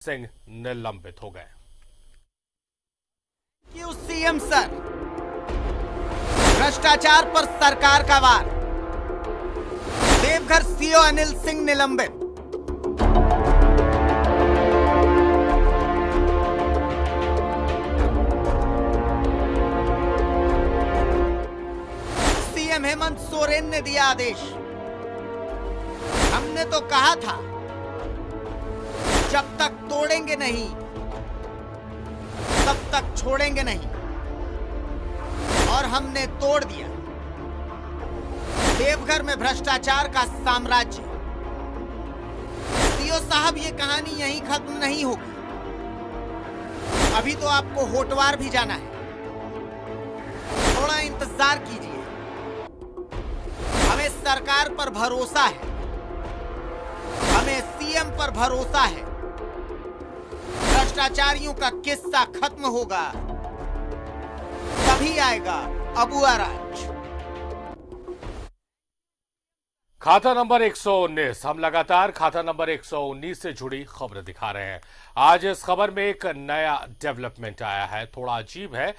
सिंह निलंबित हो गए। क्यों सीएम सर, भ्रष्टाचार पर सरकार का वार। देवघर सीओ अनिल सिंह निलंबित। सीएम हेमंत सोरेन ने दिया आदेश। हमने तो कहा था जब तक तोड़ेंगे नहीं तब तक छोड़ेंगे नहीं, और हमने तोड़ दिया। देवघर में भ्रष्टाचार का साम्राज्य। सीओ साहब, ये कहानी यहीं खत्म नहीं होगी। अभी तो आपको होटवार भी जाना है, थोड़ा इंतजार कीजिए। हमें सरकार पर भरोसा है, हमें सीएम पर भरोसा है। भ्रष्टाचारियों का किस्सा खत्म होगा, तभी आएगा अबुआ राज। खाता नंबर 119। हम लगातार खाता नंबर 119 से जुड़ी खबरें दिखा रहे हैं। आज इस खबर में एक नया डेवलपमेंट आया है, थोड़ा अजीब है।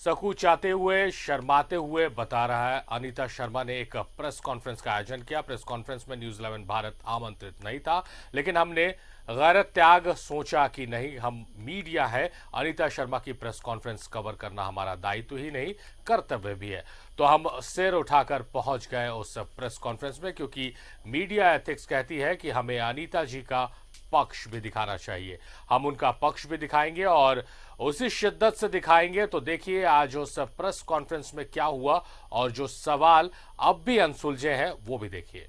सकुचाते हुए, शर्माते हुए बता रहा है। अनीता शर्मा ने एक प्रेस कॉन्फ्रेंस का आयोजन किया। प्रेस कॉन्फ्रेंस में न्यूज़ 11 भारत आमंत्रित नहीं था, लेकिन हमने गैरत त्याग सोचा कि नहीं, हम मीडिया है, अनीता शर्मा की प्रेस कॉन्फ्रेंस कवर करना हमारा दायित्व ही नहीं, कर्तव्य भी है। तो हम सिर उठाकर पहुंच गए उस प्रेस कॉन्फ्रेंस में, क्योंकि मीडिया एथिक्स कहती है कि हमें अनीता जी का पक्ष भी दिखाना चाहिए। हम उनका पक्ष भी दिखाएंगे और उसी शिद्दत से दिखाएंगे। तो देखिए आज उस प्रेस कॉन्फ्रेंस में क्या हुआ और जो सवाल अब भी अनसुलझे हैं वो भी देखिए।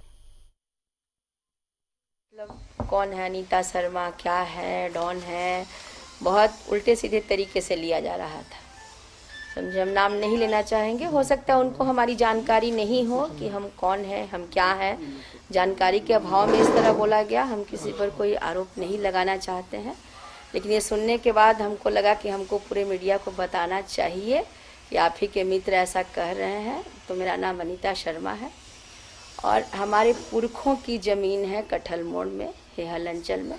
मतलब कौन है अनीता शर्मा, क्या है, डॉन है, बहुत उल्टे सीधे तरीके से लिया जा रहा था। समझे, हम नाम नहीं लेना चाहेंगे। हो सकता है उनको हमारी जानकारी नहीं हो कि हम कौन है, हम क्या है। जानकारी के अभाव में इस तरह बोला गया। हम किसी पर कोई आरोप नहीं लगाना चाहते हैं, लेकिन ये सुनने के बाद हमको लगा कि हमको पूरे मीडिया को बताना चाहिए कि आप ही के मित्र ऐसा कह रहे हैं। तो मेरा नाम अनीता शर्मा है और हमारे पुरखों की ज़मीन है कटहल मोड़ में, हेहल अंचल में,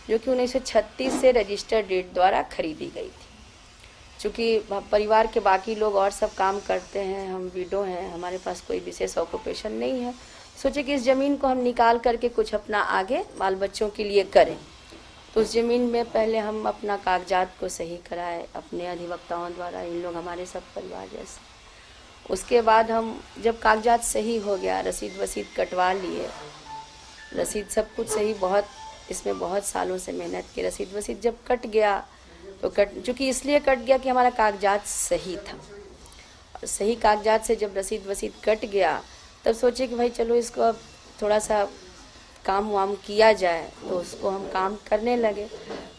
जो कि 1936 से रजिस्टर्ड डेट द्वारा खरीदी गई थी। चूँकि परिवार के बाकी लोग और सब काम करते हैं, हम विडो हैं, हमारे पास कोई विशेष ऑक्यूपेशन नहीं है। सोचे कि इस ज़मीन को हम निकाल करके कुछ अपना आगे बाल बच्चों के लिए करें। तो उस ज़मीन में पहले हम अपना कागजात को सही कराए अपने अधिवक्ताओं द्वारा, इन लोग हमारे सब परिवार जैसे। उसके बाद हम जब कागजात सही हो गया, रसीद वसीद कटवा लिए, रसीद सब कुछ सही, इसमें बहुत सालों से मेहनत की। रसीद वसीद जब कट गया तो चूँकि इसलिए कट गया कि हमारा कागजात सही था। और सही कागजात से जब रसीद वसीद कट गया तब सोचे कि भाई चलो इसको अब थोड़ा सा काम वाम किया जाए। तो उसको हम काम करने लगे।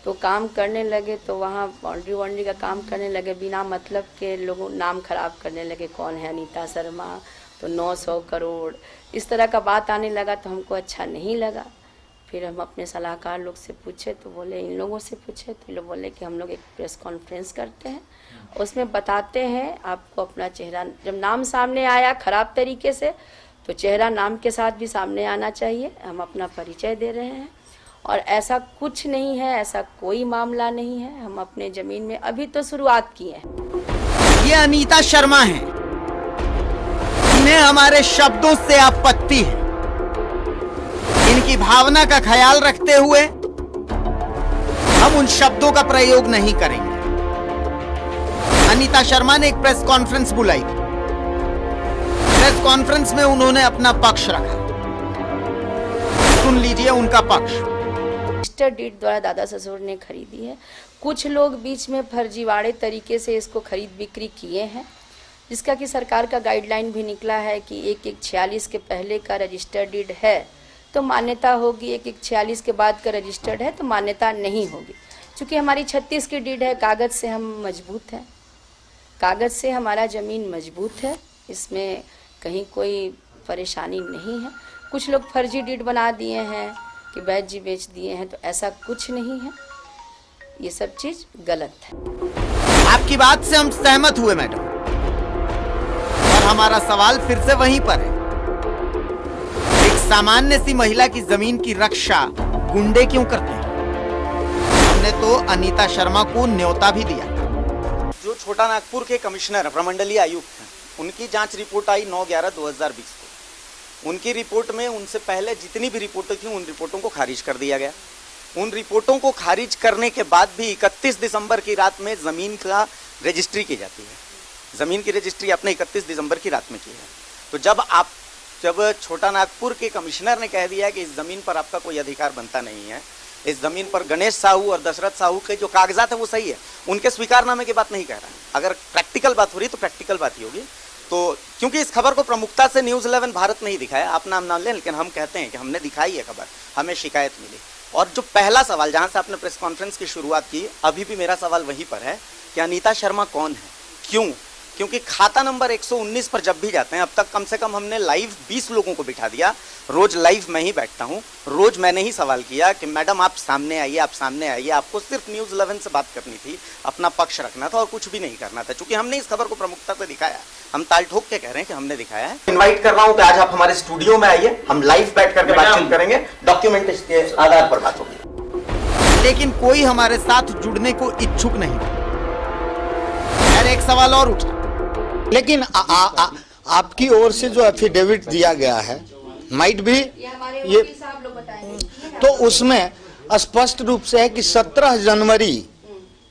तो काम करने लगे तो वहाँ बाउंड्री वाउंड्री का काम करने लगे, बिना मतलब के लोगों नाम खराब करने लगे। कौन है अनीता शर्मा, तो 900 करोड़, इस तरह का बात आने लगा। तो हमको अच्छा नहीं लगा। फिर हम अपने सलाहकार लोग से पूछे तो बोले, इन लोगों से पूछे तो लोग बोले कि हम लोग एक प्रेस कॉन्फ्रेंस करते हैं, उसमें बताते हैं आपको अपना चेहरा। जब नाम सामने आया खराब तरीके से तो चेहरा नाम के साथ भी सामने आना चाहिए। हम अपना परिचय दे रहे हैं और ऐसा कुछ नहीं है, ऐसा कोई मामला नहीं है। हम अपने ज़मीन में अभी तो शुरुआत की है। ये अनीता शर्मा हैं, इन्हें हमारे शब्दों से आपत्ति है। इनकी भावना का ख्याल रखते हुए हम उन शब्दों का प्रयोग नहीं करेंगे। अनीता शर्मा ने एक प्रेस कॉन्फ्रेंस बुलाई। प्रेस कॉन्फ्रेंस में उन्होंने अपना पक्ष रखा। सुन लीजिए उनका पक्ष। रजिस्टर्ड डीड द्वारा दादा ससुर ने खरीदी है। कुछ लोग बीच में फर्जीवाड़े तरीके से इसको खरीद बिक्री किए हैं, जिसका कि सरकार का गाइडलाइन भी निकला है कि 1146 के पहले का रजिस्टर्ड डीड है तो मान्यता होगी, 1146 के बाद का रजिस्टर्ड है तो मान्यता नहीं होगी। चूँकि हमारी 36 की डीड है, कागज़ से हम मजबूत हैं, कागज़ से हमारा ज़मीन मजबूत है, इसमें कहीं कोई परेशानी नहीं है। कुछ लोग फर्जी डीड बना दिए हैं कि वैध जी बेच दिए हैं, तो ऐसा कुछ नहीं है। ये सब चीज़ गलत है। आपकी बात से हम सहमत हुए मैडम, और हमारा सवाल फिर से वहीं पर है। सामान्य सी महिला की जमीन की रक्षा गुंडे क्यों करते हैं? हमने तो अनीता शर्मा को न्योता भी दिया। जो छोटा नागपुर के कमिश्नर प्रमंडलीय आयुक्त हैं, उनकी जांच रिपोर्ट आई 9/11/2020 को। उनकी रिपोर्ट में उनसे पहले जितनी भी रिपोर्टें थी उन रिपोर्टों को खारिज कर दिया गया। उन रिपोर्टों को खारिज करने के बाद भी 31 दिसंबर की रात में ज़मीन का रजिस्ट्री की जाती है। ज़मीन की रजिस्ट्री आपने 31 दिसंबर की रात में की है। तो जब छोटा नागपुर के कमिश्नर ने कह दिया कि इस ज़मीन पर आपका कोई अधिकार बनता नहीं है, इस ज़मीन पर गणेश साहू और दशरथ साहू के जो कागजात है वो सही है, उनके स्वीकारनामे की बात नहीं कह रहा है। अगर प्रैक्टिकल बात हो रही है तो प्रैक्टिकल बात ही होगी। तो क्योंकि इस खबर को प्रमुखता से न्यूज़ 11 भारत ने ही दिखाया, आप नाम ना लें, लेकिन हम कहते हैं कि हमने दिखाई है खबर, हमें शिकायत मिली। और जो पहला सवाल जहाँ से आपने प्रेस कॉन्फ्रेंस की शुरुआत की, अभी भी मेरा सवाल वहीं पर है कि अनीता शर्मा कौन है, क्यों? क्योंकि खाता नंबर 119 पर जब भी जाते हैं, अब तक कम से कम हमने लाइव 20 लोगों को बिठा दिया। रोज लाइव मैं ही बैठता हूँ, रोज मैंने ही सवाल किया कि मैडम आप सामने आइए, आप सामने आइए। आपको सिर्फ न्यूज़ 11 से बात करनी थी, अपना पक्ष रखना था और कुछ भी नहीं करना था। चूंकि हमने इस खबर को प्रमुखता से दिखाया, हम ताल ठोक के कह रहे हैं कि हमने दिखाया है। इन्वाइट कर रहा हूँ कि आज आप हमारे स्टूडियो में आइए, हम लाइव बैठ करके बातचीत करेंगे, डॉक्यूमेंट के आधार पर बात होगी। लेकिन कोई हमारे साथ जुड़ने को इच्छुक नहीं। यार एक सवाल और उठा, लेकिन आपकी ओर से जो एफिडेविट दिया गया है, माइट भी ये, तो उसमें स्पष्ट रूप से है कि 17 जनवरी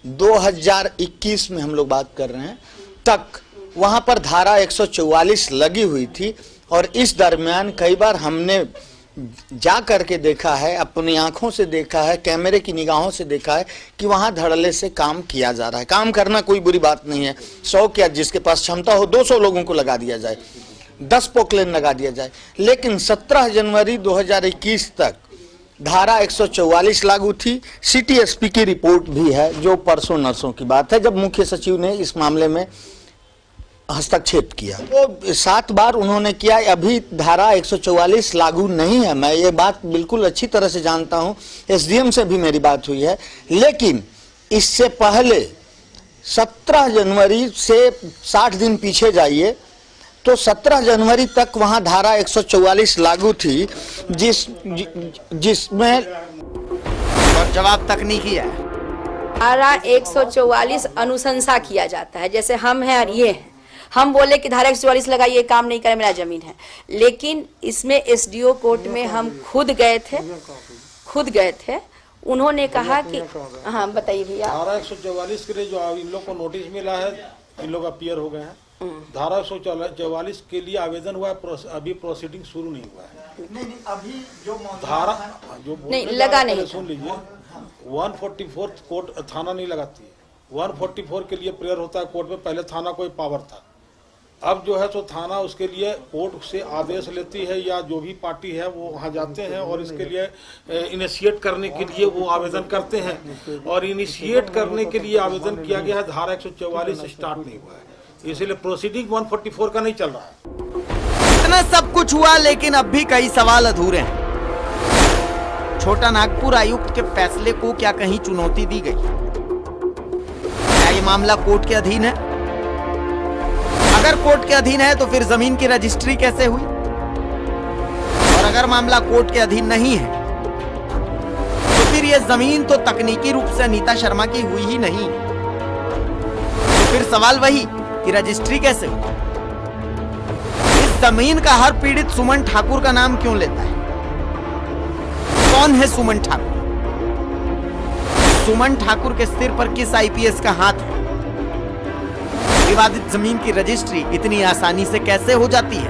2021 में हम लोग बात कर रहे हैं तक वहां पर धारा 144 लगी हुई थी। और इस दरमियान कई बार हमने जा करके देखा है, अपनी आंखों से देखा है, कैमरे की निगाहों से देखा है कि वहां धड़ल्ले से काम किया जा रहा है। काम करना कोई बुरी बात नहीं है, 100 क्या जिसके पास क्षमता हो 200 लोगों को लगा दिया जाए, 10 पोकलेन लगा दिया जाए। लेकिन 17 जनवरी 2021 तक धारा 144 लागू थी। सिटी एसपी की रिपोर्ट भी है, जो परसों नरसों की बात है, जब मुख्य सचिव ने इस मामले में हस्तक्षेप किया। तो 7 बार उन्होंने किया, अभी धारा 144 लागू नहीं है। मैं ये बात बिल्कुल अच्छी तरह से जानता हूं, एसडीएम से भी मेरी बात हुई है। लेकिन इससे पहले 17 जनवरी से 60 दिन पीछे जाइए तो 17 जनवरी तक वहां धारा 144 लागू थी, जिसमें और जवाब तकनीकी है। धारा 144 अनुशंसा किया जाता है। जैसे हम हैं और ये हैं, हम बोले कि धारा 144 लगाइए, काम नहीं करे, मेरा जमीन है। लेकिन इसमें एसडीओ कोर्ट में हम खुद गए थे। उन्होंने कहा कि हाँ बताइए भैया। धारा 144 के लिए जो इन लोग को नोटिस मिला है, इन लोग अपीयर हो गए हैं। धारा 144 के लिए आवेदन हुआ है, अभी प्रोसीडिंग शुरू नहीं हुआ है। नहीं अभी जो धारा जो नहीं लगा नहीं, सुन लीजिए, 144 कोर्ट थाना नहीं लगाती है। 144 के लिए प्रेयर होता है कोर्ट में, पहले थाना कोई पावर था। अब जो है सो थाना उसके लिए कोर्ट से आदेश लेती है, या जो भी पार्टी है वो वहाँ जाते हैं और इसके लिए इनिशिएट करने के लिए वो आवेदन करते हैं। और इनिशिएट करने के लिए आवेदन किया गया है, धारा 144 स्टार्ट नहीं हुआ है, इसलिए प्रोसीडिंग 144 का नहीं चल रहा है। इतना सब कुछ हुआ, लेकिन अब भी कई सवाल अधूरे हैं। छोटा नागपुर आयुक्त के फैसले को क्या कहीं चुनौती दी गई? क्या ये मामला कोर्ट के अधीन है? अगर कोर्ट के अधीन है तो फिर जमीन की रजिस्ट्री कैसे हुई? और अगर मामला कोर्ट के अधीन नहीं है तो फिर ये जमीन तो तकनीकी रूप से अनीता शर्मा की हुई ही नहीं। तो फिर सवाल वही कि रजिस्ट्री कैसे हुई? इस जमीन का हर पीड़ित सुमन ठाकुर का नाम क्यों लेता है? कौन है सुमन ठाकुर? सुमन ठाकुर के सिर पर किस आईपीएस का हाथ है? विवादित जमीन की रजिस्ट्री इतनी आसानी से कैसे हो जाती है?